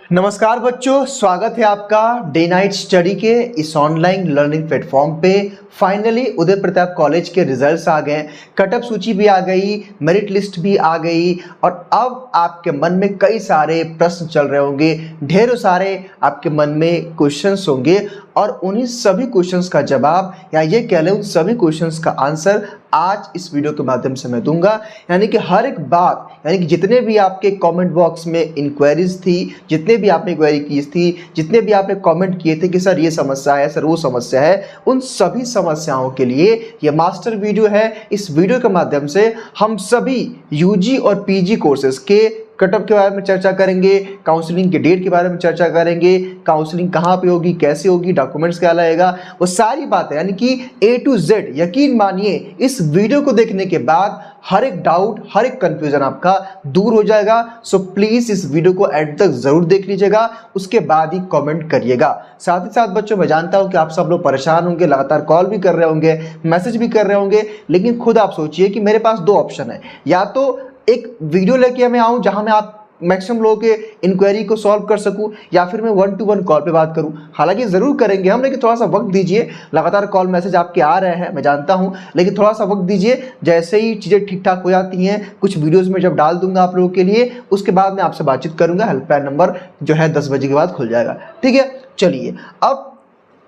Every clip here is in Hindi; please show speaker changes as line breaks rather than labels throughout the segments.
नमस्कार बच्चों, स्वागत है आपका डे नाइट स्टडी के इस ऑनलाइन लर्निंग प्लेटफॉर्म पे। फाइनली उदय प्रताप कॉलेज के रिजल्ट्स आ गए, कट ऑफ सूची भी आ गई, मेरिट लिस्ट भी आ गई और अब आपके मन में कई सारे प्रश्न चल रहे होंगे, ढेरों सारे आपके मन में क्वेश्चंस होंगे और उन्हीं सभी क्वेश्चंस का जवाब या ये कह लें उन सभी क्वेश्चंस का आंसर आज इस वीडियो के माध्यम से मैं दूंगा। यानी कि हर एक बात, यानी कि जितने भी आपके कमेंट बॉक्स में इंक्वायरीज थी, जितने भी आपने क्वेरी की थी, जितने भी आपने कमेंट किए थे कि सर ये समस्या है, सर वो समस्या है, उन सभी समस्याओं के लिए ये मास्टर वीडियो है। इस वीडियो के माध्यम से हम सभी यूजी और पीजी कोर्सेज के कट ऑफ के बारे में चर्चा करेंगे, काउंसलिंग के डेट के बारे में चर्चा करेंगे, काउंसलिंग कहाँ पे होगी, कैसे होगी, डॉक्यूमेंट्स क्या लगेगा, वो सारी बातें यानी कि A to Z। यकीन मानिए इस वीडियो को देखने के बाद हर एक डाउट, हर एक कंफ्यूजन आपका दूर हो जाएगा। सो प्लीज इस वीडियो को एंड तक जरूर देख लीजिएगा, उसके बाद ही कमेंट करिएगा। साथ ही साथ बच्चों, मैं जानता हूं कि आप सब लोग परेशान होंगे, लगातार कॉल भी कर रहे होंगे, मैसेज भी कर रहे होंगे, लेकिन खुद आप सोचिए कि मेरे पास दो ऑप्शन है। या तो एक वीडियो लेके मैं आऊं जहां मैं आप मैक्सिमम लोगों के इंक्वायरी को सॉल्व कर सकूं, या फिर मैं 1-to-1 कॉल पे बात करूं। हालांकि जरूर करेंगे हम, लेकिन थोड़ा सा वक्त दीजिए। लगातार कॉल मैसेज आपके आ रहे हैं, मैं जानता हूं, लेकिन थोड़ा सा वक्त दीजिए। जैसे ही चीज़ें ठीक ठाक हो जाती हैं, कुछ वीडियोस में जब डाल दूंगा आप लोगों के लिए, उसके बाद मैं आपसे बातचीत करूंगा। हेल्पलाइन नंबर जो है 10 बजे के बाद खुल जाएगा, ठीक है। चलिए, अब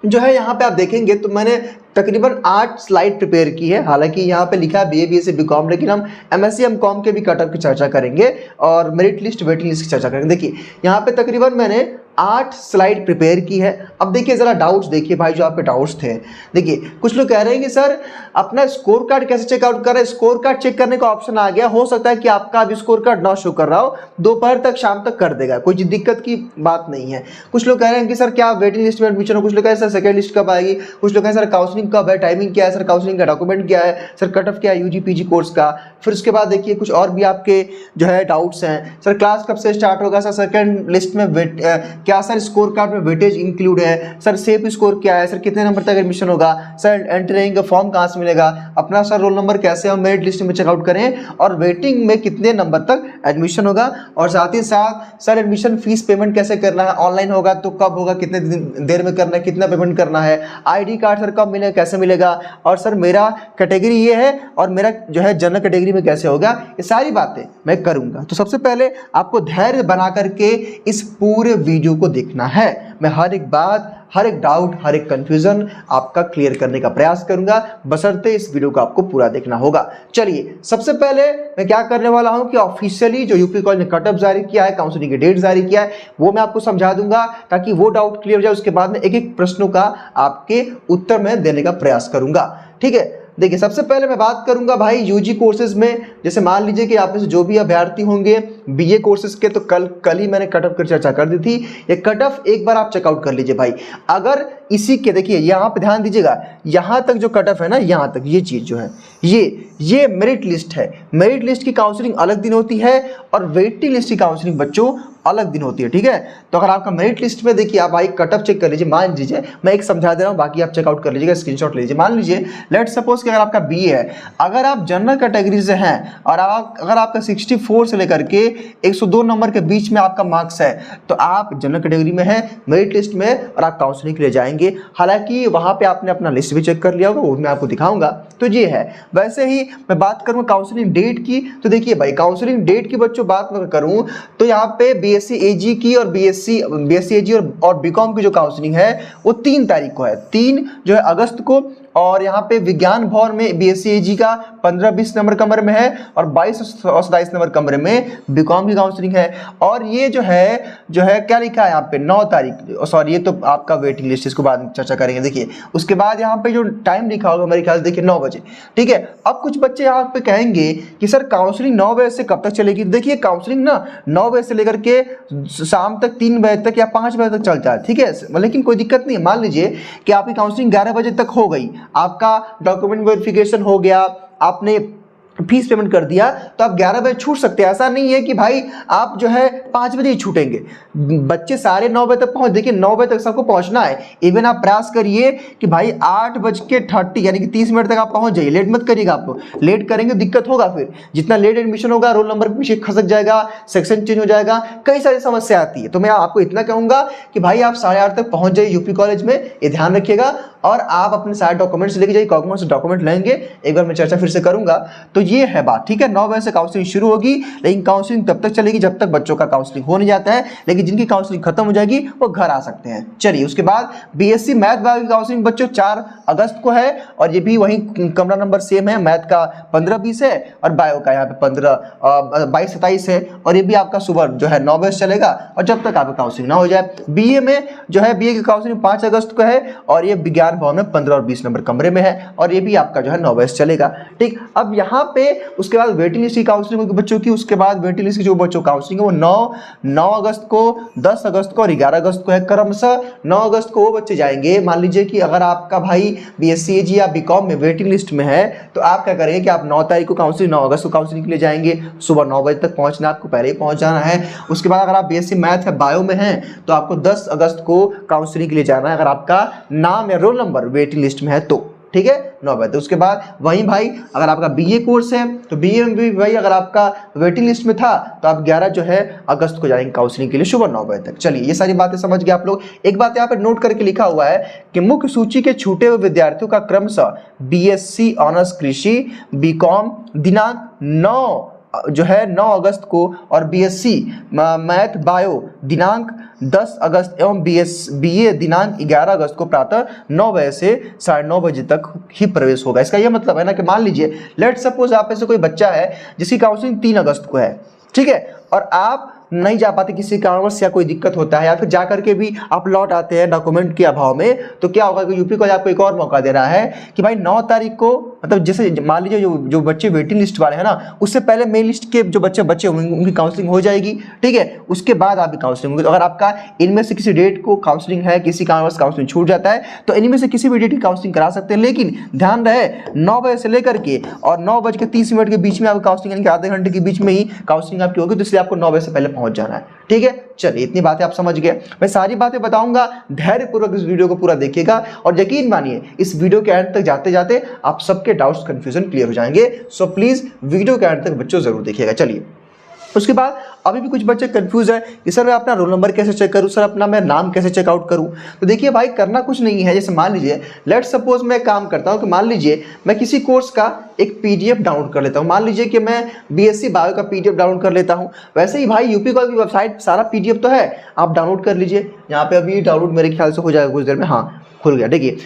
जो है यहाँ पे आप देखेंगे तो मैंने तकरीबन 8 स्लाइड प्रिपेयर की है। हालांकि यहाँ पे लिखा है BA BSc BCom, लेकिन हम MSc MCom के भी कट ऑफ की चर्चा करेंगे और मेरिट लिस्ट वेटिंग लिस्ट की चर्चा करेंगे। देखिए यहाँ पे तकरीबन मैंने 8 स्लाइड प्रिपेयर की है। अब देखिए जरा डाउट्स देखिए भाई, जो आप पे डाउट्स थे। देखिए कुछ लोग कह रहे हैं कि सर अपना स्कोर कार्ड कैसे चेकआउट कर रहे हैं। स्कोर कार्ड चेक करने का ऑप्शन आ गया, हो सकता है कि आपका अभी स्कोर कार्ड ना शो कर रहा हो, दोपहर तक शाम तक कर देगा, कोई दिक्कत की बात नहीं है। कुछ लोग कह रहे हैं कि सर क्या वेटिंग लिस्ट में एडमिशन हो, कुछ लोग कह रहे हैं सर सेकंड लिस्ट कब आएगी, कुछ लोग कह रहे हैं सर काउंसलिंग कब है, टाइमिंग क्या है, सर काउंसलिंग का डॉक्यूमेंट क्या है, सर कट ऑफ क्या है यूजी पीजी कोर्स का। फिर उसके बाद देखिए कुछ और भी आपके जो है डाउट्स हैं, सर क्लास कब से स्टार्ट होगा, सर सेकंड लिस्ट में क्या सर स्कोर कार्ड में वेटेज इंक्लूड है, सर सेफ स्कोर क्या है, सर कितने नंबर तक एडमिशन होगा, सर एंट्रिंग का फॉर्म कहाँ से मिलेगा, अपना सर रोल नंबर कैसे हम मेरिट लिस्ट में चेकआउट करें और वेटिंग में कितने नंबर तक एडमिशन होगा, और साथ ही साथ सर एडमिशन फीस पेमेंट कैसे करना है, ऑनलाइन होगा तो कब होगा, कितने देर में करना है, कितना पेमेंट करना है, ID कार्ड सर कब मिलेगा, कैसे मिलेगा, और सर मेरा कैटेगरी ये है और मेरा जो है जनरल कैटेगरी में कैसे होगा। ये सारी बातें मैं करूंगा। तो सबसे पहले आपको धैर्य बना करके इस पूरे वीडियो को देखना है। मैं हर एक बात, हर एक डाउट, हर एक कंफ्यूजन आपका क्लियर करने का प्रयास करूंगा, बशर्ते इस वीडियो को आपको पूरा देखना होगा। चलिए सबसे पहले मैं क्या करने वाला हूं कि ऑफिशियली जो यूपी कॉलेज ने कट ऑफ जारी किया है, काउंसलिंग की डेट जारी किया है, वो मैं आपको समझा दूंगा ताकि वो डाउट क्लियर हो जाए। उसके बाद में एक एक प्रश्नों का आपके उत्तर में देने का प्रयास करूंगा, ठीक है। देखिए सबसे पहले मैं बात करूंगा भाई यूजी कोर्सेज में। जैसे मान लीजिए कि आप में से जो भी अभ्यर्थी होंगे BA कोर्सेज के, तो कल ही मैंने कट ऑफ की चर्चा कर दी थी। ये कट ऑफ एक बार आप चेकआउट कर लीजिए भाई। अगर इसी के देखिए यहाँ पे ध्यान दीजिएगा, यहाँ तक जो कट ऑफ है ना, यहाँ तक ये चीज जो है ये मेरिट लिस्ट है। मेरिट लिस्ट की काउंसलिंग अलग दिन होती है और वेटिंग लिस्ट की काउंसलिंग बच्चों अलग दिन होती है, ठीक है। तो अगर आपका मेरिट लिस्ट में देखिए आप भाई कट ऑफ चेक कर लीजिए। मान लीजिए मैं एक समझा दे रहा हूँ, बाकी आप चेकआउट कर लीजिएगा, स्क्रीनशॉट ले लीजिए। मान लीजिए लेट सपोज कि अगर आपका BA है, अगर आप जनरल कैटेगरी से हैं और अगर आपका 64 से लेकर के 102 नंबर के बीच में आपका मार्क्स है, तो आप जनरल कैटेगरी में है मेरिट लिस्ट में और आप काउंसलिंग के लिए जाएंगे। हालांकि वहां पे आपने अपना लिस्ट भी चेक कर लिया होगा, वो मैं आपको दिखाऊंगा। तो ये है। वैसे ही मैं बात करूँ काउंसलिंग डेट की, तो देखिए भाई काउंसलिंग डेट की बच्चों बात मैं करूँ तो यहाँ पे BSc AG की और BSc AG और BCom की जो काउंसलिंग है वो 3 तारीख को है, 3 जो है अगस्त को। और यहाँ पे विज्ञान भवन में BSc AG का 15-20 नंबर कमरे में है और 22 और 27 नंबर कमरे में BCom की काउंसलिंग है। और ये जो है क्या लिखा है यहाँ पे 9 तारीख, सॉरी ये तो आपका वेटिंग लिस्ट, इसको बाद में चर्चा करेंगे। देखिए उसके बाद यहाँ पे जो टाइम लिखा होगा मेरे ख्याल से देखिए 9 बजे, ठीक है। अब कुछ बच्चे यहाँ पे कहेंगे कि सर काउंसलिंग 9 बजे से कब तक चलेगी। देखिए काउंसलिंग ना 9 बजे से लेकर के शाम तक 3 बजे तक या 5 बजे तक चलता है, ठीक है। लेकिन कोई दिक्कत नहीं है। मान लीजिए कि आपकी काउंसलिंग 11 बजे तक हो गई, आपका डॉक्यूमेंट वेरिफिकेशन हो गया, आपने फीस पेमेंट कर दिया तो आप 11 बजे छूट सकते हैं। ऐसा नहीं है कि भाई आप जो है 5 बजे ही छूटेंगे। बच्चे साढ़े 9 बजे तक पहुंच, देखिए 9 बजे तक सबको पहुंचना है। इवन आप प्रयास करिए कि भाई 8:30 यानी कि 30 मिनट तक आप पहुंच जाइए। लेट मत करिएगा, आप लोग लेट करेंगे दिक्कत होगा। फिर जितना लेट एडमिशन होगा रोल नंबर पीछे खसक जाएगा, सेक्शन चेंज हो जाएगा, कई सारी समस्या आती है। तो मैं आपको इतना कहूंगा कि भाई आप 8:30 तक पहुंच जाइए यूपी कॉलेज में, ये ध्यान रखिएगा। और आप अपने सारे डॉक्यूमेंट्स लेके जाइए, कौन से डॉक्यूमेंट लेंगे एक बार मैं चर्चा फिर से करूंगा। तो ये है बात, ठीक है। 9 बजे से काउंसलिंग शुरू होगी, लेकिन काउंसलिंग तब तक चलेगी जब तक बच्चों का काउंसलिंग हो नहीं जाता है। लेकिन जिनकी काउंसलिंग खत्म हो जाएगी वो घर आ सकते हैं। चलिए, उसके बाद बीएससी मैथ बायो की काउंसलिंग बच्चों 4 अगस्त को है, और ये भी वही कमरा नंबर सेम है। मैथ का 15-20 है और बायो का यहाँ पे 22-27 है। और ये भी आपका सुबह जो है 9 बजे चलेगा, और जब तक आपका काउंसलिंग ना हो जाए। बीए में जो है बीए की काउंसलिंग 5 अगस्त को है, और ये विज्ञान भवन में 15 और 20 नंबर कमरे में है, और ये भी आपका जो है 9 बजे चलेगा। ठीक, अब यहाँ पे उसके बाद वेटिंग लिस्ट की काउंसलिंग होगी बच्चों की। उसके बाद वेटिंग लिस्ट की जो बच्चों काउंसलिंग है वो 9 अगस्त को, 10 अगस्त को और 11 अगस्त को है क्रमशः। 9 अगस्त को वो बच्चे जाएंगे, मान लीजिए कि अगर आपका भाई बीएससी एजी या बीकॉम में वेटिंग लिस्ट में है तो आप क्या करेंगे कि आप 9 तारीख को काउंसलिंग, 9 अगस्त को काउंसलिंग के लिए जाएंगे। सुबह 9 बजे तक पहुंचना, आपको पहले ही पहुंच जाना है। उसके बाद अगर आप बीएससी मैथ या बायो में हैं तो आपको 10 अगस्त को काउंसलिंग के लिए जाना है, अगर आपका नाम या रोल नंबर वेटिंग लिस्ट में है तो, ठीक है, 9 बजे। उसके बाद वहीं भाई अगर आपका बीए कोर्स है तो बीए में भी भाई अगर आपका वेटिंग लिस्ट में था तो आप 11 जो है अगस्त को जाएंगे काउंसलिंग के लिए सुबह 9 बजे तक। चलिए, ये सारी बातें समझ गए आप लोग। एक बात यहाँ पे नोट करके लिखा हुआ है कि मुख्य सूची के छूटे हुए विद्यार्थियों का क्रमशः बीएससी ऑनर्स कृषि, बीकॉम दिनांक 9 जो है 9 अगस्त को, और बीएससी मैथ बायो दिनांक 10 अगस्त एवं बीए दिनांक 11 अगस्त को प्रातः 9 बजे से 9:30 बजे तक ही प्रवेश होगा। इसका यह मतलब है ना कि मान लीजिए लेट सपोज आप में से कोई बच्चा है जिसकी काउंसलिंग 3 अगस्त को है, ठीक है, और आप नहीं जा पाते किसी कारणवश या कोई दिक्कत होता है, या फिर जा करके भी आप लौट आते हैं डॉक्यूमेंट के अभाव में, तो क्या होगा कि यूपी कॉलेज आपको एक और मौका दे रहा है कि भाई 9 तारीख को, मतलब जैसे मान लीजिए जो बच्चे वेटिंग लिस्ट वाले हैं ना, उससे पहले मेन लिस्ट के जो बच्चे होंगे उनकी काउंसलिंग हो जाएगी, ठीक है। उसके बाद आपकी काउंसलिंग होगी। तो अगर आपका इनमें से किसी डेट को काउंसलिंग है, किसी कारणवश काउंसलिंग छूट जाता है, तो इनमें से किसी भी डेट की काउंसलिंग करा सकते हैं। लेकिन ध्यान रहे 9 बजे से लेकर के और 9:30 के बीच में आपकी काउंसलिंग, यानी कि आधे घंटे के बीच में ही काउंसलिंग आपकी होगी, तो इसलिए आपको 9 बजे से पहले पहुंच जाना है, ठीक है। चलिए, इतनी बातें आप समझ गए। मैं सारी बातें बताऊंगा, धैर्यपूर्वक इस वीडियो को पूरा देखिएगा, और यकीन मानिए इस वीडियो के एंड तक जाते जाते आप सबके डाउट्स कंफ्यूजन क्लियर हो जाएंगे। सो प्लीज वीडियो के एंड तक बच्चों जरूर देखिएगा। चलिए, उसके बाद अभी भी कुछ बच्चे कंफ्यूज है कि सर मैं अपना रोल नंबर कैसे चेक करूं, सर अपना मैं नाम कैसे चेकआउट करूं। तो देखिए भाई, करना कुछ नहीं है। जैसे मान लीजिए लेट सपोज मैं काम करता हूं कि मान लीजिए मैं किसी कोर्स का एक पीडीएफ डाउनलोड कर लेता हूं। मान लीजिए कि मैं बीएससी बायो का पीडीएफ डाउनलोड कर लेता हूं। वैसे ही भाई यूपी कॉलेज की वेबसाइट सारा पीडीएफ तो है, आप डाउनलोड कर लीजिए। यहाँ पे अभी डाउनलोड मेरे ख्याल से हो जाएगा कुछ देर में, हाँ खुल गया, देखिए।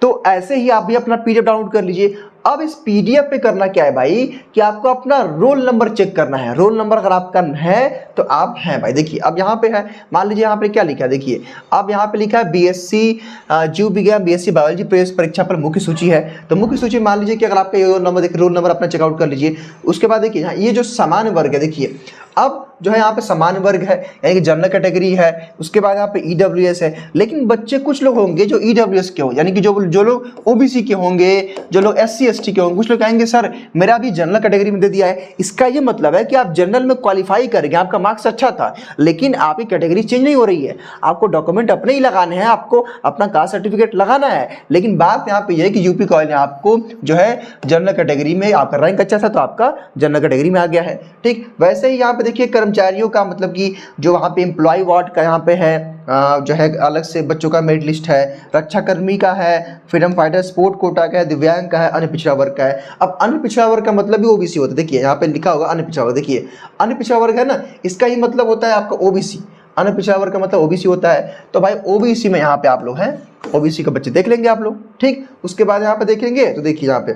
तो ऐसे ही आप भी अपना पीडीएफ डाउनलोड कर लीजिए। अब इस पीडीएफ पे करना क्या है भाई कि आपको अपना रोल नंबर चेक करना है। रोल नंबर अगर आपका है तो आप हैं भाई। देखिए अब यहाँ पे है, मान लीजिए यहाँ पे क्या लिखा है, देखिए अब यहाँ पे लिखा है बीएससी जीव विज्ञान बीएससी बायोलॉजी प्रवेश परीक्षा पर मुख्य सूची है। तो मुख्य सूची मान लीजिए कि अगर आपका ये रोल नंबर, देखिए रोल नंबर अपना चेकआउट कर लीजिए। उसके बाद देखिए ये जो सामान्य वर्ग है, देखिए अब जो है यहाँ पे सामान्य वर्ग है, यानी कि जनरल कैटेगरी है। उसके बाद यहाँ पे ईडब्ल्यूएस है। लेकिन बच्चे कुछ लोग होंगे जो ईडब्ल्यूएस के हो, यानी कि जो लोग ओबीसी के होंगे, जो लोग एससी एसटी के होंगे। कुछ लोग कहेंगे सर मेरा भी जनरल कैटेगरी में दे दिया है। इसका ये मतलब है कि आप जनरल में क्वालिफाई करेंगे, आपका मार्क्स अच्छा था, लेकिन आपकी कैटेगरी चेंज नहीं हो रही है। आपको डॉक्यूमेंट अपने ही लगाने हैं, आपको अपना कास्ट सर्टिफिकेट लगाना है। लेकिन बात यहाँ पे ये है कि यूपी कॉलेज ने आपको जो है जनरल कैटेगरी में, आपका रैंक अच्छा था तो आपका जनरल कैटेगरी में आ गया है, ठीक। वैसे ही यहाँ पे देखिए कर्मचारियों का, मतलब कि जो वहाँ पे एम्प्लॉय वार्ड का यहाँ पे है जो है अलग से बच्चों का मेरिट लिस्ट है, रक्षा कर्मी का है, फ्रीडम फाइटर, स्पोर्ट कोटा का है, दिव्यांग का है, अन्य पिछड़ा वर्ग का है। अब अन्य पिछड़ा वर्ग का मतलब भी ओबीसी होता है। देखिए यहाँ पे लिखा होगा अन्य पिछड़ा वर्ग, देखिए अन्य पिछड़ा वर्ग है ना, इसका ही मतलब होता है आपका ओबीसी। अन्य पिछड़ा वर्ग का मतलब ओबीसी होता है। तो भाई ओबीसी में यहाँ पे आप लोग हैं, ओबीसी के बच्चे देख लेंगे आप लोग, ठीक। उसके बाद यहाँ पे देखेंगे तो देखिए यहाँ पे,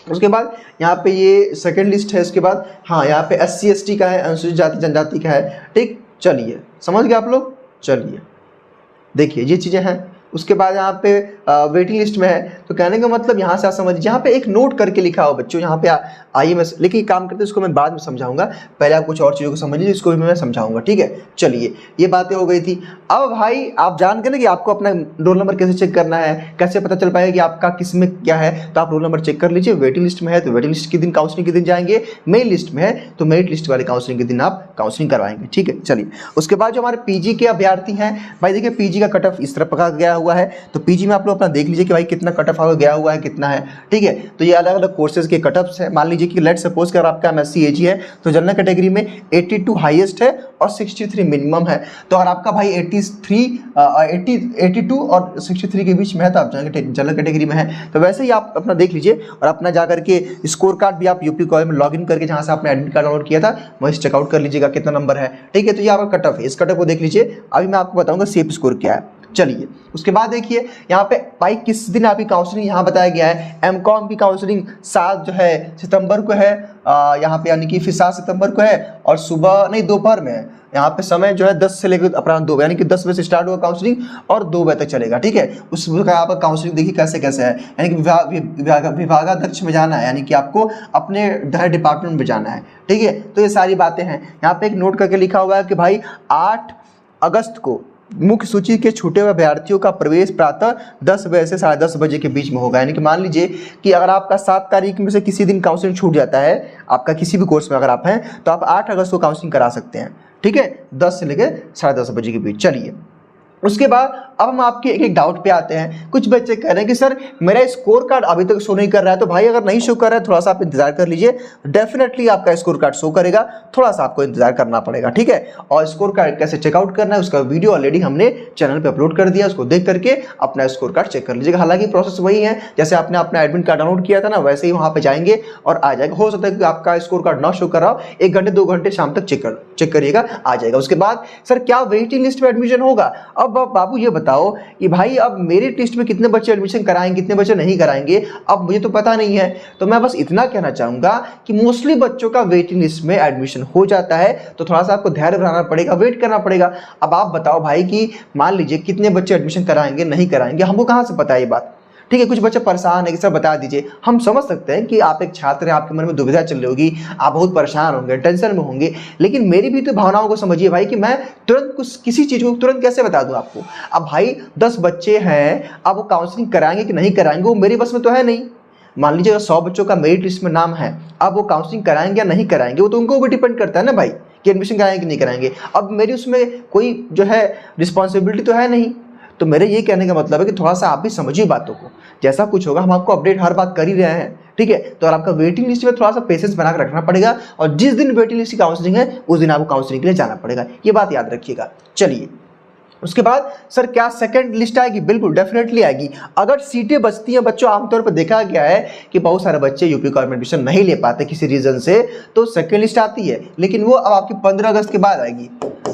उसके बाद यहाँ पे ये सेकंड लिस्ट है। उसके बाद हाँ यहाँ पे एससी एसटी का है, अनुसूचित जाति जनजाति का है, ठीक। चलिए समझ गए आप लोग। चलिए देखिए ये चीज़ें हैं। उसके बाद यहाँ पे वेटिंग लिस्ट में है। तो कहने का मतलब यहाँ से आप समझिए, यहाँ पे एक नोट करके लिखा हो बच्चों, यहाँ पे आइए मैं, लेकिन काम करते उसको मैं बाद में समझाऊंगा, पहले आप कुछ और चीज़ों को समझिए, इसको भी मैं समझाऊंगा, ठीक है। चलिए ये बातें हो गई थी। अब भाई आप जान गए ना कि आपको अपना रोल नंबर कैसे चेक करना है, कैसे पता चल पाएगा कि आपका किस में क्या है। तो आप रोल नंबर चेक कर लीजिए, वेटिंग लिस्ट में है तो वेटिंग लिस्ट के दिन काउंसलिंग के दिन जाएंगे, मेरिट लिस्ट में है तो मेरिट लिस्ट वाले काउंसलिंग के दिन आप काउंसलिंग करवाएंगे, ठीक है। चलिए उसके बाद जो हमारे पीजी के अभ्यर्थी हैं भाई, देखिए पीजी का कट ऑफ इस तरह पका गया हुआ है। तो पीजी में आप लोग अपना देख लीजिए कि भाई कितना कट ऑफ गया हुआ है, कितना है, ठीक है। तो ये अलग अलग कोर्सेज के कट ऑफ्स है। मान लीजिए कि लेट सपोज कर आपका एमएससी एजी है तो जनरल कैटेगरी में 82 हाईएस्ट है और 63 मिनिमम है। तो अगर आपका भाई 82 और 63 के बीच में है तो आप जनरल कैटेगरी में है। तो वैसे ही आप अपना देख लीजिए और अपना जा करके स्कोर कार्ड भी आप यूपी कॉलेज में लॉग इन करके जहाँ से आपने एडमिट कार्ड डाउनलोड किया था वहीं चेकआउट कर लीजिएगा कितना नंबर है, ठीक है। तो ये आपका कट ऑफ है, इस कट ऑफ को देख लीजिए। अभी मैं आपको बताऊंगा सेफ स्कोर क्या है। चलिए उसके बाद देखिए यहाँ पे भाई किस दिन आपकी काउंसलिंग यहाँ बताया गया है। एमकॉम की काउंसलिंग 7 जो है सितंबर को है, यहाँ पे यानी कि फिर 7 सितंबर को है और सुबह नहीं दोपहर में है। यहाँ पे समय जो है 10 से लेकर अपराह्न 2 यानी कि 10 बजे से स्टार्ट होगा काउंसलिंग और 2 बजे तक चलेगा, ठीक है। उस का आपका काउंसलिंग देखिए कैसे कैसे है, यानी कि विभागाध्यक्ष में जाना है, यानी कि आपको अपने डिपार्टमेंट में जाना है, ठीक है। तो ये सारी बातें हैं। यहाँ पे एक नोट करके लिखा हुआ है कि भाई 8 अगस्त को मुख्य सूची के छूटे हुए अभ्यर्थियों का प्रवेश प्रातः 10 बजे से 10:30 बजे के बीच में होगा। यानी कि मान लीजिए कि अगर आपका 7 तारीख में से किसी दिन काउंसलिंग छूट जाता है, आपका किसी भी कोर्स में अगर आप हैं तो आप 8 अगस्त को काउंसलिंग करा सकते हैं, ठीक है, 10 से लेकर 10:30 बजे के बीच। चलिए उसके बाद अब हम आपके एक डाउट पे आते हैं। कुछ बच्चे कह रहे हैं कि सर मेरा स्कोर कार्ड अभी तक शो नहीं कर रहा है। तो भाई अगर नहीं शो कर रहा है थोड़ा सा आप इंतजार कर लीजिए, डेफिनेटली आपका स्कोर कार्ड शो करेगा, थोड़ा सा आपको इंतजार करना पड़ेगा, ठीक है। और स्कोर कार्ड कैसे चेकआउट करना है उसका वीडियो ऑलरेडी हमने चैनल पर अपलोड कर दिया, उसको देख करके अपना स्कोर कार्ड चेक कर लीजिएगा। हालांकि प्रोसेस वही है जैसे आपने अपना एडमिट कार्ड डाउनलोड किया था ना, वैसे ही वहाँ पे जाएंगे और आ जाएगा। हो सकता है कि आपका स्कोर कार्ड ना शो कर रहा हो, 1 घंटे 2 घंटे शाम तक चेक करिएगा, आ जाएगा। उसके बाद सर क्या वेटिंग लिस्ट में एडमिशन होगा? अब बाबू ये बताओ कि भाई अब मेरिट लिस्ट में कितने बच्चे एडमिशन कराएंगे, कितने बच्चे नहीं कराएंगे, अब मुझे तो पता नहीं है। तो मैं बस इतना कहना चाहूंगा कि मोस्टली बच्चों का वेटिंग लिस्ट में एडमिशन हो जाता है, तो थोड़ा सा आपको धैर्य बनाना पड़ेगा, वेट करना पड़ेगा। अब आप बताओ भाई कि मान लीजिए कितने बच्चे एडमिशन कराएंगे नहीं कराएंगे, हमको कहाँ से पता है ये बात, ठीक है। कुछ बच्चे परेशान है कि सर बता दीजिए। हम समझ सकते हैं कि आप एक छात्र हैं, आपके मन में दुविधा चल रही होगी, आप बहुत परेशान होंगे, टेंशन में होंगे, लेकिन मेरी भी तो भावनाओं को समझिए भाई कि मैं तुरंत किसी चीज़ को तुरंत कैसे बता दूं आपको। अब भाई 10 बच्चे हैं, अब वो काउंसलिंग कराएंगे कि नहीं कराएंगे वो मेरी बस में तो है नहीं। मान लीजिए अगर 100 बच्चों का मेरिट लिस्ट में नाम है, अब वो काउंसलिंग कराएंगे या नहीं कराएंगे वो तो उनको भी डिपेंड करता है ना भाई कि एडमिशन कराएंगे कि नहीं कराएंगे। अब मेरी उसमें कोई जो है रिस्पॉन्सिबिलिटी तो है नहीं। तो मेरे ये कहने का मतलब है कि थोड़ा सा आप भी समझिए बातों को, जैसा कुछ होगा हम आपको अपडेट हर बात कर ही रहे हैं, ठीक है। तो और आपका वेटिंग लिस्ट में थोड़ा सा पेशेंस बना कर रखना पड़ेगा और जिस दिन वेटिंग लिस्ट की काउंसलिंग है उस दिन आपको काउंसलिंग के लिए जाना पड़ेगा, ये बात याद रखिएगा। चलिए उसके बाद सर क्या सेकंड लिस्ट आएगी? बिल्कुल डेफिनेटली आएगी। अगर सीटें बचती हैं बच्चों, आमतौर पर देखा गया है कि बहुत सारे बच्चे यूपी कॉलेज में एडमिशन नहीं ले पाते किसी रीजन से, तो सेकंड लिस्ट आती है, लेकिन वो अब आपकी 15 अगस्त के बाद आएगी,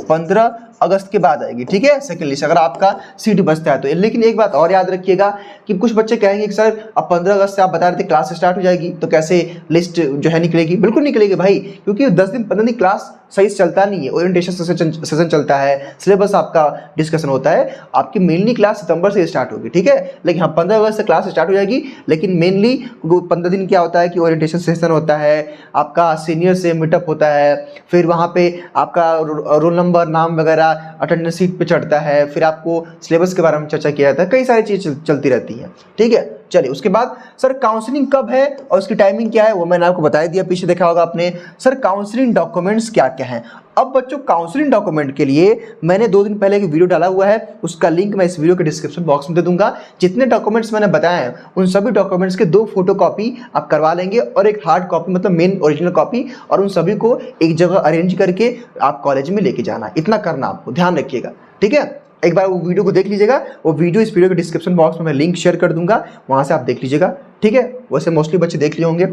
15 अगस्त के बाद आएगी, ठीक है, सेकंड लिस्ट अगर आपका सीट बचता है तो। लेकिन एक बात और याद रखिएगा कि कुछ बच्चे कहेंगे कि सर अब 15 अगस्त से आप बता रहे थे क्लास स्टार्ट हो जाएगी तो कैसे लिस्ट जो है निकलेगी? बिल्कुल निकलेगी भाई, क्योंकि 10 दिन 15 दिन क्लास सही से चलता नहीं है, ओरिएंटेशन सेशन चलता है, सिलेबस आपका डिस्कशन होता है। आपकी मेनली क्लास सितंबर से स्टार्ट होगी, ठीक है, लेकिन हाँ 15 अगस्त से क्लास स्टार्ट हो जाएगी। लेकिन मेनली 15 दिन क्या होता है कि ओरिएंटेशन सेशन होता है, आपका सीनियर से मीटअप होता है, फिर वहाँ पे आपका रोल नंबर नाम वगैरह अटेंडेंस सीट पे चढ़ता है, फिर आपको सिलेबस के बारे में चर्चा किया जाता है, कई सारी चीज़ चलती रहती हैं, ठीक है। चलिए उसके बाद सर काउंसलिंग कब है और उसकी टाइमिंग क्या है वो मैंने आपको बता दिया, पीछे देखा होगा आपने। सर काउंसलिंग डॉक्यूमेंट्स क्या क्या हैं? अब बच्चों काउंसलिंग डॉक्यूमेंट के लिए मैंने 2 दिन पहले एक वीडियो डाला हुआ है, उसका लिंक मैं इस वीडियो के डिस्क्रिप्शन बॉक्स में दे दूंगा। जितने डॉक्यूमेंट्स मैंने बताए हैं उन सभी डॉक्यूमेंट्स के 2 फोटोकॉपी आप करवा लेंगे और एक हार्ड कॉपी मतलब मेन ओरिजिनल कॉपी, और उन सभी को एक जगह अरेंज करके आप कॉलेज में लेके जाना। इतना करना आपको, ध्यान रखिएगा, ठीक है। एक बार वो वीडियो को देख लीजिएगा, वो वीडियो इस वीडियो के डिस्क्रिप्शन बॉक्स में मैं लिंक शेयर कर दूंगा, वहां से आप देख लीजिएगा, ठीक है। वैसे मोस्टली बच्चे देख लिए होंगे।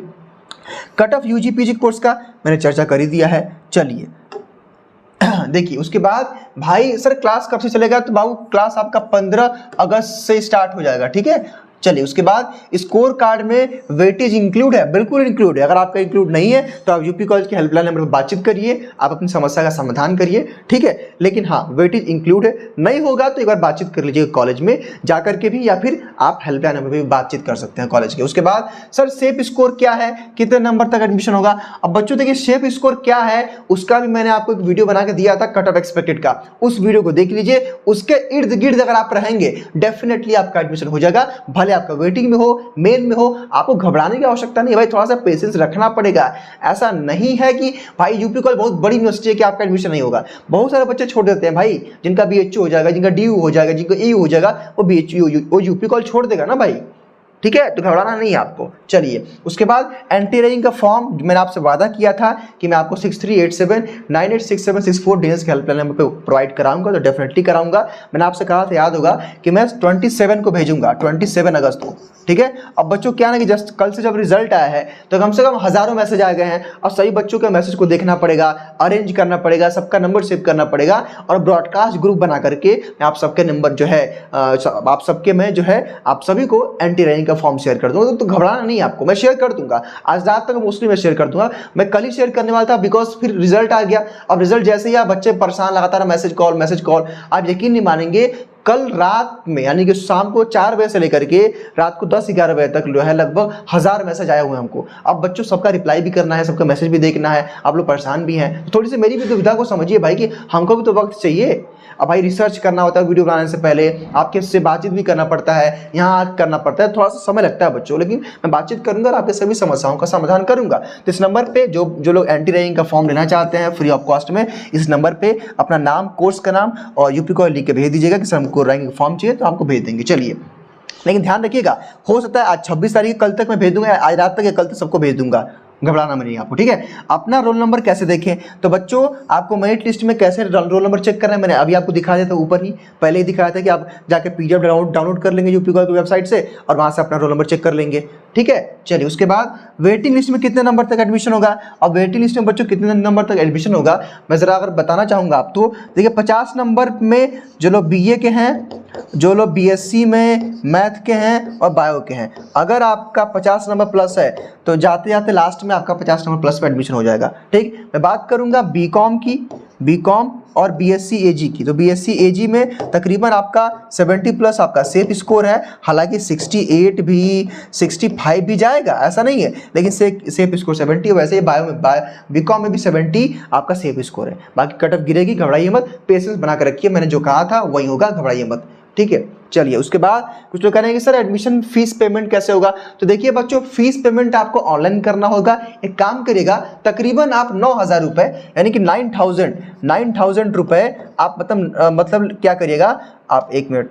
Cut off UG PG course का मैंने चर्चा कर ही दिया है। चलिए देखिए उसके बाद भाई सर क्लास कब से चलेगा? तो बाबू क्लास आपका 15 अगस्त से स्टार्ट हो जाएगा, ठीक है। चलिए उसके बाद स्कोर कार्ड में वेटेज इंक्लूड है, बिल्कुल इंक्लूड है। अगर आपका इंक्लूड नहीं है तो आप यूपी कॉलेज के हेल्पलाइन नंबर पर बातचीत करिए, आप अपनी समस्या का समाधान करिए, ठीक है। लेकिन हाँ वेटेज इंक्लूड है, नहीं होगा तो एक बार बातचीत कर लीजिएगा कॉलेज में जाकर के भी, या फिर आप हेल्पलाइन नंबर पर भी बातचीत कर सकते हैं कॉलेज के। उसके बाद सर सेफ स्कोर क्या है, कितने नंबर तक एडमिशन होगा। अब बच्चों देखिए सेफ स्कोर क्या है उसका भी मैंने आपको एक वीडियो बना के दिया था कट ऑफ एक्सपेक्टेड का, उस वीडियो को देख लीजिए। उसके इर्द गिर्द अगर आप रहेंगे डेफिनेटली आपका एडमिशन हो जाएगा, भले आपका वेटिंग में हो मेन में हो। आपको घबराने की आवश्यकता नहीं है भाई, थोड़ा सा पेशेंस रखना पड़ेगा। ऐसा नहीं है कि भाई यूपी कॉलेज बहुत बड़ी यूनिवर्सिटी है कि आपका एडमिशन नहीं होगा। बहुत सारे बच्चे छोड़ देते हैं भाई, जिनका बीएचयू हो जाएगा, जिनका डीयू हो जाएगा, जिनका एयू हो जाएगा, वो बीएचयू वो यूपी कॉलेज छोड़ देगा ना भाई, ठीक है। तो घबराना नहीं है आपको। चलिए उसके बाद एंटी रैगिंग का फॉर्म मैंने आपसे वादा किया था कि मैं आपको 6387986764 डीएनएस के हेल्पलाइन नंबर पे प्रोवाइड कराऊंगा, तो डेफिनेटली कराऊंगा। मैंने आपसे कहा था, याद होगा कि मैं 27 को भेजूंगा, 27 अगस्त को, ठीक है। अब बच्चों क्या ना कि जस्ट कल से जब रिजल्ट आया है तो कम से कम हजारों मैसेज आ गए हैं, और सभी बच्चों के मैसेज को देखना पड़ेगा, अरेंज करना पड़ेगा, सबका नंबर सेव करना पड़ेगा, और ब्रॉडकास्ट ग्रुप बना करके मैं आप सबके नंबर जो है आप सबके में जो है आप सभी को एंटी रैगिंग फॉर्म शेयर कर दूंगा। तो घबराना नहीं है आपको, मैं शेयर कर दूंगा आज रात तक, मोस्टली मैं शेयर कर दूंगा। मैं कल ही शेयर करने वाला था बिकॉज फिर रिजल्ट आ गया। अब रिजल्ट जैसे ही आप बच्चे परेशान लगातार मैसेज कॉल, आप यकीन नहीं मानेंगे कल रात में यानी कि शाम को 4 बजे से लेकर के रात को 10-11 बजे तक जो है लगभग 1000 मैसेज आए हुए हैं हमको। अब बच्चों सबका रिप्लाई भी करना है, सबका मैसेज भी देखना है, आप लोग परेशान भी हैं, तो थोड़ी सी मेरी भी दुविधा को समझिए भाई कि हमको भी तो वक्त चाहिए। अब भाई रिसर्च करना होता है, वीडियो बनाने से पहले आपके से बातचीत भी करना पड़ता है, यहाँ करना पड़ता है, थोड़ा सा समय लगता है बच्चों, लेकिन मैं बातचीत करूंगा और आपके सभी समस्याओं का समाधान करूंगा। तो इस नंबर पे जो लोग एंटी रैगिंग का फॉर्म लेना चाहते हैं फ्री ऑफ कॉस्ट में, इस नंबर पे अपना नाम, कोर्स का नाम और यूपी कॉलेज लिख के भेज दीजिएगा कि सर हमको रैगिंग फॉर्म चाहिए, तो आपको भेज देंगे। चलिए लेकिन ध्यान रखिएगा, हो सकता है आज 26 तारीख कल तक मैं भेज दूंगा, आज रात तक या कल तक सबको भेज दूंगा, घबराना नहीं आपको, ठीक है। अपना रोल नंबर कैसे देखें, तो बच्चों आपको मेरिट लिस्ट में कैसे रोल नंबर चेक करना है मैंने अभी आपको दिखाया था, ऊपर ही पहले ही दिखाया था कि आप जाके पीडीएफ डाउनलोड कर लेंगे यूपी कॉलेज की वेबसाइट से और वहां से अपना रोल नंबर चेक कर लेंगे, ठीक है। चलिए उसके बाद वेटिंग लिस्ट में कितने नंबर तक एडमिशन होगा। और वेटिंग लिस्ट में बच्चों कितने नंबर तक एडमिशन होगा मैं जरा अगर बताना चाहूँगा आप, तो देखिए 50 नंबर में जो लोग बीए के हैं, जो लोग बीएससी में मैथ के हैं और बायो के हैं, अगर आपका 50 नंबर प्लस है तो जाते जाते लास्ट में आपका 50 नंबर प्लस पे एडमिशन हो जाएगा, ठीक। मैं बात करूंगा बीकॉम की, बीकॉम और बीएससी एजी की, तो बीएससी एजी में तकरीबन आपका 70 प्लस आपका सेफ स्कोर है, हालांकि 68 भी 65 भी जाएगा ऐसा नहीं है, लेकिन सेफ स्कोर 70 है। वैसे ही बायो में बीकॉम में भी 70 आपका सेफ स्कोर है, बाकी कट ऑफ गिरेगी, घबराइए मत, पेशेंस बना कर रखिए, मैंने जो कहा था वही होगा, घबराइए मत, ठीक है। चलिए उसके बाद कुछ लोग कह रहे हैं कि सर एडमिशन फीस पेमेंट कैसे होगा, तो देखिए बच्चों फीस पेमेंट आपको ऑनलाइन करना होगा। एक काम करिएगा, तकरीबन आप 9000 रुपए यानी कि 9000 रुपए आप मतलब क्या करिएगा आप, एक मिनट,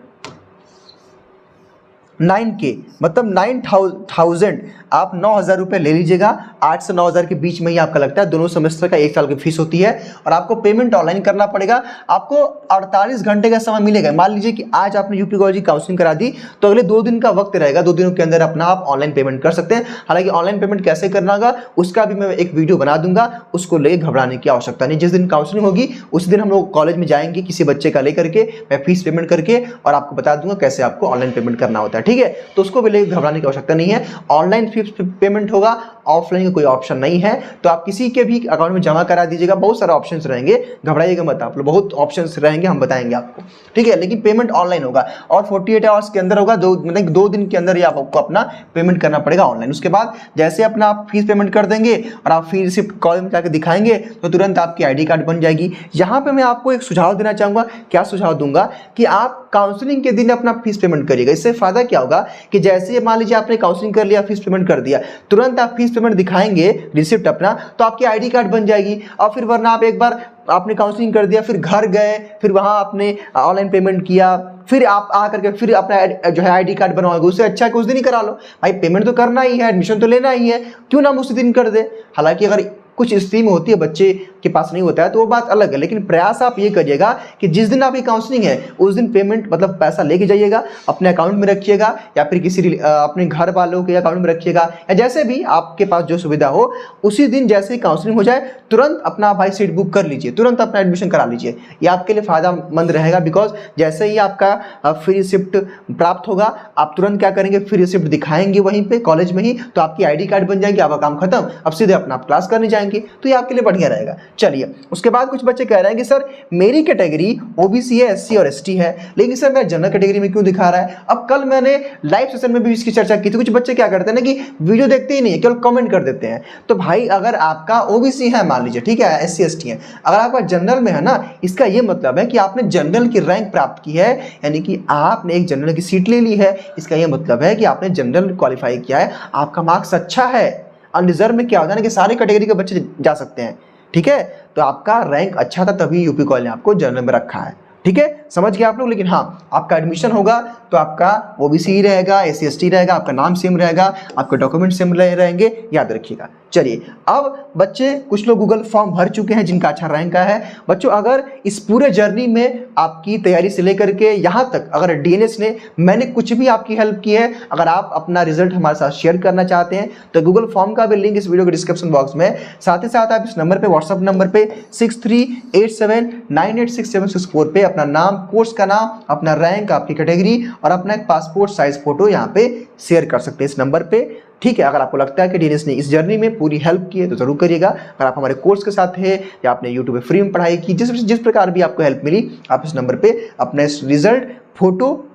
9K मतलब 9000 आप 9000 रुपये ले लीजिएगा। 8 से 9000 के बीच में ही आपका लगता है, दोनों सेमेस्टर का 1 साल की फीस होती है, और आपको पेमेंट ऑनलाइन करना पड़ेगा। आपको 48 घंटे का समय मिलेगा। मान लीजिए कि आज आपने यूपी कॉलेज की काउंसलिंग करा दी तो अगले 2 दिन का वक्त रहेगा, 2 दिनों के अंदर अपना आप ऑनलाइन पेमेंट कर सकते हैं। हालांकि ऑनलाइन पेमेंट कैसे करना होगा उसका भी मैं एक वीडियो बना दूंगा, उसको लेकर घबराने की आवश्यकता नहीं। जिस दिन काउंसलिंग होगी उस दिन हम लोग कॉलेज में जाएंगे किसी बच्चे का लेकर के, मैं फीस पेमेंट करके और आपको बता दूंगा कैसे आपको ऑनलाइन पेमेंट करना होता है, ठीक है। तो उसको भी लेकर घबराने की आवश्यकता नहीं है। ऑनलाइन फीस पेमेंट होगा, ऑफलाइन का कोई ऑप्शन नहीं है, तो आप किसी के भी अकाउंट में जमा करा दीजिएगा। बहुत सारे ऑप्शंस रहेंगे, घबराइएगा मत आप लोग, बहुत ऑप्शंस रहेंगे, हम बताएंगे आपको, ठीक है। लेकिन पेमेंट ऑनलाइन होगा और 48 आवर्स के अंदर होगा, 2 दिन के अंदर ही आपको अपना पेमेंट करना पड़ेगा ऑनलाइन। उसके बाद जैसे अपना आप फीस पेमेंट कर देंगे और आप फी रिसिप्ट कॉलेज में जाकर दिखाएंगे तो तुरंत आपकी आईडी कार्ड बन जाएगी। यहाँ पे मैं आपको एक सुझाव देना चाहूँगा। क्या सुझाव दूंगा कि आप काउंसलिंग के दिन अपना फीस पेमेंट करिएगा। इससे फायदा क्या होगा कि जैसे मान लीजिए आपने काउंसलिंग कर लिया, फीस पेमेंट कर दिया, तुरंत आप फीस पेमेंट दिखाएंगे रिसिप्ट अपना, तो आपकी आईडी कार्ड बन जाएगी। और फिर वरना आप एक बार आपने काउंसलिंग कर दिया, फिर घर गए, फिर वहां आपने ऑनलाइन पेमेंट किया, फिर आप आकर के फिर अपना जो है आईडी कार्ड बनवाओगे, उससे अच्छा है कि उस दिन ही करा लो। भाई पेमेंट तो करना ही है, एडमिशन तो लेना ही है, क्यों ना हम उसी दिन कर दे। हालांकि अगर कुछ स्थिति में होती है बच्चे के पास नहीं होता है तो वो बात अलग है, लेकिन प्रयास आप ये करिएगा कि जिस दिन आपकी काउंसलिंग है उस दिन पेमेंट मतलब पैसा लेके जाइएगा, अपने अकाउंट में रखिएगा या फिर किसी अपने घर वालों के अकाउंट में रखिएगा, या जैसे भी आपके पास जो सुविधा हो। उसी दिन जैसे ही काउंसलिंग हो जाए तुरंत अपना भाई सीट बुक कर लीजिए, तुरंत अपना एडमिशन करा लीजिए, ये आपके लिए फायदेमंद रहेगा। बिकॉज जैसे ही आपका फ्री रिसिप्ट प्राप्त होगा आप तुरंत क्या करेंगे, फ्री रिसिप्ट दिखाएंगे वहीं पे कॉलेज में ही, तो आपकी आईडी कार्ड बन जाएंगे, आपका काम खत्म, अब सीधे अपना आप क्लास करने जाएंगे, तो ये आपके लिए बढ़िया रहेगा। चलिए उसके बाद कुछ बच्चे कह रहे हैं कि सर मेरी कैटेगरी ओबीसी है, एससी और एसटी है, लेकिन सर मैं जनरल कैटेगरी में क्यों दिखा रहा है। अब कल मैंने लाइव सेशन में भी इसकी चर्चा की थी, कुछ बच्चे क्या करते हैं ना कि वीडियो देखते ही नहीं है, केवल कमेंट कर देते हैं। तो भाई अगर आपका ओबीसी है मान लीजिए, ठीक है, एससी एसटी है, अगर आपका जनरल में है ना, इसका ये मतलब है कि आपने जनरल की रैंक प्राप्त की है, यानी कि आपने एक जनरल की सीट ले ली है। इसका ये मतलब है कि आपने जनरल क्वालिफाई किया है, आपका मार्क्स अच्छा है। अनरिजर्व में क्या होता है ना कि सारी कैटेगरी के बच्चे जा सकते हैं, ठीक है, तो आपका रैंक अच्छा था तभी यूपी कॉलेज ने आपको जनरल में रखा है, ठीक है, समझ गए आप लोग। लेकिन हाँ, आपका एडमिशन होगा तो आपका ओबीसी ही रहेगा, एससी एसटी रहेगा, आपका नाम सेम रहेगा, आपके डॉक्यूमेंट सेम रहेंगे, याद रखिएगा। चलिए अब बच्चे कुछ लोग गूगल फॉर्म भर चुके हैं जिनका अच्छा रैंक का है। बच्चों अगर इस पूरे जर्नी में आपकी तैयारी से लेकर के यहाँ तक अगर डीएनएस ने मैंने कुछ भी आपकी हेल्प की है, अगर आप अपना रिजल्ट हमारे साथ शेयर करना चाहते हैं तो गूगल फॉर्म का भी लिंक इस वीडियो के डिस्क्रिप्शन बॉक्स में, साथ ही साथ आप इस नंबर पे व्हाट्सअप नंबर पे 6387986764 पे अपना नाम, कोर्स का नाम, अपना रैंक, आपकी कैटेगरी और अपना एक पासपोर्ट साइज फोटो यहाँ पे शेयर कर सकते हैं इस नंबर पे, ठीक है। अगर आपको लगता है कि डीएनएस ने इस जर्नी में पूरी हेल्प की है तो जरूर करिएगा। अगर आप हमारे कोर्स के साथ है या आपने यूट्यूब पे फ्री में पढ़ाई की, जिस प्रकार भी आपको हेल्प मिली, आप इस नंबर पे अपने रिजल्ट, फोटो,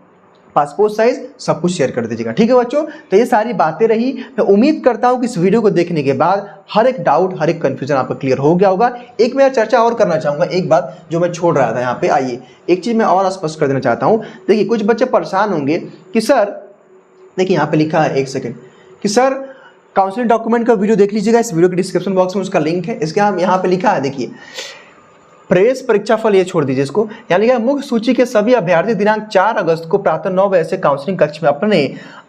पासपोर्ट साइज सब कुछ शेयर कर दीजिएगा, ठीक है बच्चों। तो ये सारी बातें रही। मैं उम्मीद करता हूँ कि इस वीडियो को देखने के बाद हर एक डाउट, हर एक कंफ्यूजन आपका क्लियर हो गया होगा। एक मैं चर्चा और करना चाहूँगा, एक बात जो मैं छोड़ रहा था यहाँ पे, आइए एक चीज़ मैं और स्पष्ट कर देना चाहता हूँ। देखिए कुछ बच्चे परेशान होंगे कि सर, देखिए यहाँ पे लिखा है, एक सेकेंड, कि सर काउंसलिंग डॉक्यूमेंट का वीडियो देख लीजिएगा, इस वीडियो के डिस्क्रिप्शन बॉक्स में उसका लिंक है। इसके यहाँ पे लिखा है, देखिए प्रवेश परीक्षा फल, ये छोड़ दीजिए इसको, यानी कि मुख्य सूची के सभी अभ्यर्थी दिनांक 4 अगस्त को प्रातः 9 बजे से काउंसलिंग कक्ष में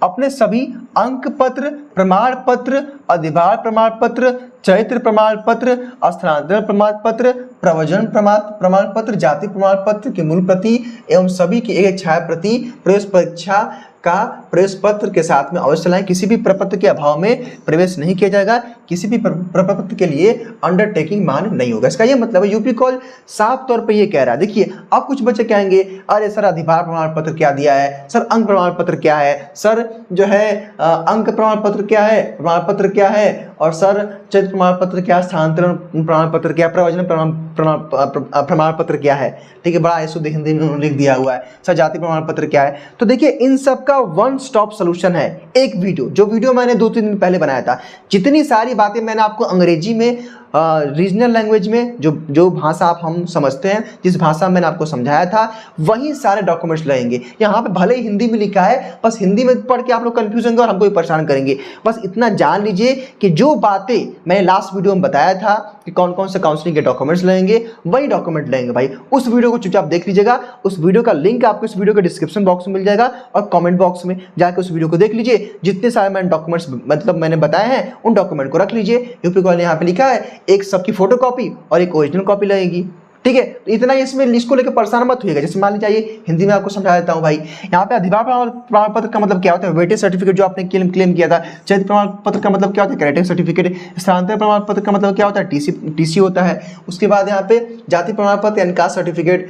अपने सभी अंक पत्र, प्रमाण पत्र, अधिभार प्रमाण पत्र, चरित्र प्रमाण पत्र, स्थानांतरण प्रमाण पत्र, प्रवचन प्रमाण पत्र, जाति प्रमाण पत्र की मूल प्रति एवं सभी की एक छाया प्रति प्रवेश परीक्षा का प्रवेश पत्र के साथ में अवश्य लाएं। किसी भी प्रपत्र के अभाव में प्रवेश नहीं किया जाएगा, किसी भी प्रपत्र के लिए अंडरटेकिंग मान्य नहीं होगा। इसका ये मतलब है यूपी कॉलेज साफ तौर पे ये कह रहा है। देखिए अब कुछ बच्चे कहेंगे अरे सर अधिभार प्रमाण पत्र क्या दिया है, सर अंक प्रमाण पत्र क्या है, सर जो है अंक प्रमाण पत्र क्या है, प्रमाण पत्र क्या है, और सर चरित्र प्रमाण पत्र क्या, स्थानांतरण प्रमाण पत्र क्या, प्रवचन प्रमाण पत्र क्या है, ठीक है, बड़ा शुद्ध हिंदी में लिख दिया हुआ है, सर जाति प्रमाण पत्र क्या है। तो देखिए इन सब का वन स्टॉप सोल्यूशन है, एक वीडियो, जो वीडियो मैंने 2-3 दिन पहले बनाया था। जितनी सारी बातें मैंने आपको अंग्रेजी में, रीजनल लैंग्वेज में, जो भाषा आप हम समझते हैं, जिस भाषा मैंने आपको समझाया था, वही सारे डॉक्यूमेंट्स लगेंगे। यहाँ पे भले ही हिंदी में लिखा है, बस हिंदी में पढ़ के आप लोग कंफ्यूज होंगे और हमको भी परेशान करेंगे। बस इतना जान लीजिए कि जो बातें मैंने लास्ट वीडियो में बताया था कि कौन कौन से काउंसलिंग के डॉक्यूमेंट्स लगेंगे, वही डॉक्यूमेंट लगेंगे भाई। उस वीडियो को चुपचाप देख लीजिएगा, उस वीडियो का लिंक आपको इस वीडियो के डिस्क्रिप्शन बॉक्स में मिल जाएगा और कमेंट बॉक्स में जाकर उस वीडियो को देख लीजिए। जितने सारे मैंने डॉक्यूमेंट्स मतलब मैंने बताए हैं उन डॉक्यूमेंट को रख लीजिए। यूपी कॉलेज यहाँ पे लिखा है, एक सबकी फोटो कॉपी और एक ओरिजिनल कॉपी लगेगी, ठीक है। तो इतना इसमें लिस्ट को लेकर परेशान मत होइएगा। जैसे मान लीजिए हिंदी में आपको समझा देता हूँ भाई। यहाँ पे अधिभार प्रमाण पत्र का मतलब क्या होता है, वेटेज सर्टिफिकेट जो आपने क्लेम किया था। चरित्र प्रमाण पत्र का मतलब क्या होता है, कैरेक्टर सर्टिफिकेट। स्थानांतरण प्रमाण पत्र का मतलब क्या होता है, टीसी होता है। उसके बाद यहाँ पे जाति प्रमाण पत्र यानी कास्ट सर्टिफिकेट,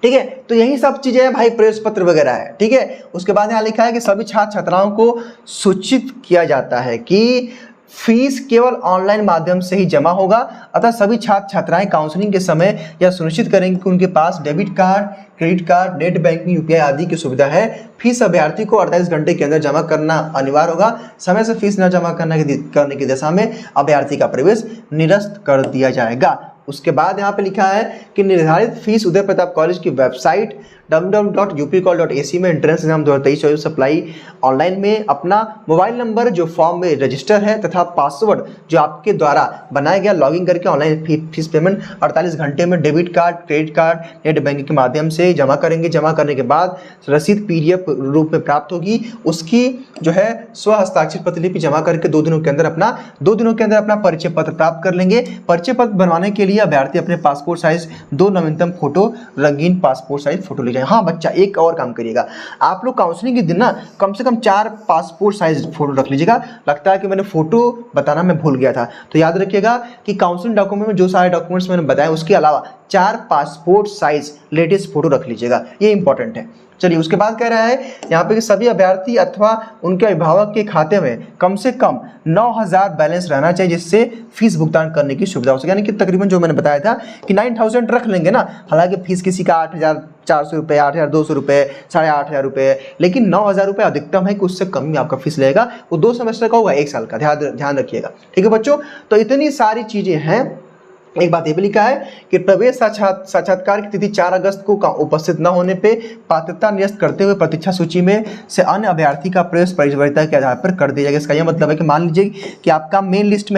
ठीक है। तो यही सब चीजें हैं भाई, प्रवेश पत्र वगैरह है, ठीक है। उसके बाद यहाँ लिखा है कि सभी छात्र छात्राओं को सूचित किया जाता है कि फीस केवल ऑनलाइन माध्यम से ही जमा होगा, अतः सभी छात्र छात्राएं काउंसलिंग के समय यह सुनिश्चित करेंगे कि उनके पास debit card, credit card, net banking, UPI आदि की सुविधा है। फीस अभ्यर्थी को 48 घंटे के अंदर जमा करना अनिवार्य होगा। समय से फीस न जमा करने की दिशा में अभ्यर्थी का प्रवेश निरस्त कर दिया जाएगा। उसके बाद यहाँ पे लिखा है कि निर्धारित फीस उदय प्रताप कॉलेज की वेबसाइट www.upcol.ac में एंट्रेंस एग्जाम 2023 सप्लाई ऑनलाइन में अपना मोबाइल नंबर जो फॉर्म में रजिस्टर है तथा पासवर्ड जो आपके द्वारा बनाया गया लॉगिन करके ऑनलाइन फीस पेमेंट 48 घंटे में debit card, credit card, net banking के माध्यम से जमा करेंगे। जमा करने के बाद रसीद PDF रूप में प्राप्त होगी। उसकी जो है स्व हस्ताक्षर प्रतिलिपि जमा करके 2 दिनों के अंदर अपना परिचय पत्र प्राप्त कर लेंगे। परिचय पत्र बनवाने के लिए अभ्यर्थी अपने पासपोर्ट साइज 2 नवीनतम फोटो, रंगीन पासपोर्ट साइज फोटो ले जाए। हाँ बच्चा, एक और काम करिएगा, आप लोग काउंसलिंग के दिन ना कम से कम 4 पासपोर्ट साइज फोटो रख लीजिएगा। लगता है कि मैंने फोटो बताना मैं भूल गया था, तो याद रखिएगा कि काउंसलिंग डॉक्यूमेंट में जो सारे डॉक्यूमेंट्स मैंने बताए उसके अलावा 4 पासपोर्ट साइज लेटेस्ट फोटो रख लीजिएगा, ये इंपॉर्टेंट है। चलिए, उसके बाद कह रहा है यहाँ पे कि सभी अभ्यर्थी अथवा उनके अभिभावक के खाते में कम से कम 9,000 बैलेंस रहना चाहिए, जिससे फीस भुगतान करने की सुविधा हो सके। यानी कि तकरीबन जो मैंने बताया था कि 9,000 रख लेंगे ना, हालांकि फीस किसी का 8,400 रुपये, 8,200 रुपये, 8,500 रुपये, लेकिन 9,000 रुपये अधिकतम है कि उससे कम ही आपका फीस लगेगा। वो 2 सेमेस्टर का होगा, 1 साल का, ध्यान रखिएगा। ठीक है बच्चों, तो इतनी सारी चीज़ें हैं। एक बात ये भी लिखा है कि प्रवेश साक्षात्कार की तिथि 4 अगस्त को उपस्थित न होने पे पात्रता निरस्त करते हुए प्रतीक्षा सूची में से अन्य अभ्यर्थी का प्रवेश वरीयता के आधार पर कर दिया जाएगा। इसका यह मतलब है कि मान लीजिए कि आपका मेन लिस्ट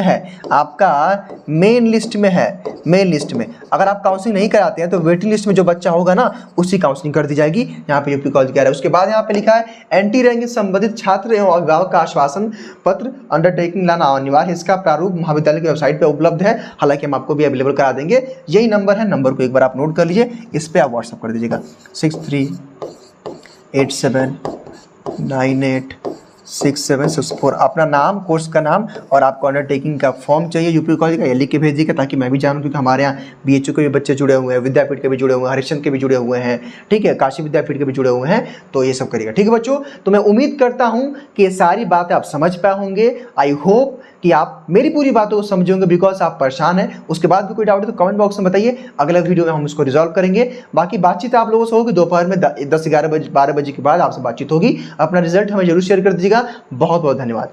में अगर आप काउंसलिंग नहीं कराते हैं तो वेटिंग लिस्ट में जो बच्चा होगा ना उसकी काउंसलिंग कर दी जाएगी। यहाँ पे यूपी कॉलेज कह रहा है। उसके बाद यहाँ पे लिखा है एंटी रैंकिंग संबंधित छात्र एवं अभिभावक का आश्वासन पत्र अंडरटेकिंग लाना अनिवार्य। इसका प्रारूप महाविद्यालय की वेबसाइट पर उपलब्ध है, हालांकि हम आपको अवेलेबल करा देंगे। यही नंबर है, नंबर को एक बार आप नोट कर लीजिए, इस पे आप व्हाट्सएप कर दीजिएगा 6387986764। अपना नाम, कोर्स का नाम और आपको अंडरटेकिंग का फॉर्म चाहिए यूपी कॉलेज का, ये लिख के भेजिएगा ताकि मैं भी जानूं, क्योंकि हमारे यहाँ BHU के भी बच्चे जुड़े हुए हैं, विद्यापीठ के भी जुड़े हुए हैं, हरिश्चंद्र के भी जुड़े हुए हैं, ठीक है, काशी विद्यापीठ के भी जुड़े हुए हैं, तो ये सब करिएगा। ठीक है बच्चों, तो मैं उम्मीद करता हूँ कि ये सारी बातें आप समझ पाए होंगे। आई होप कि आप मेरी पूरी बातों को समझोगे, बिकॉज आप परेशान हैं। उसके बाद भी कोई डाउट है तो कमेंट बॉक्स में बताइए, अगला वीडियो में हम उसको रिजॉल्व करेंगे। बाकी बातचीत आप लोगों से होगी दोपहर में 10-11 बजे 12 बजे के बाद आपसे बातचीत होगी। अपना रिजल्ट हमें जरूर शेयर कर दीजिएगा। बहुत बहुत धन्यवाद।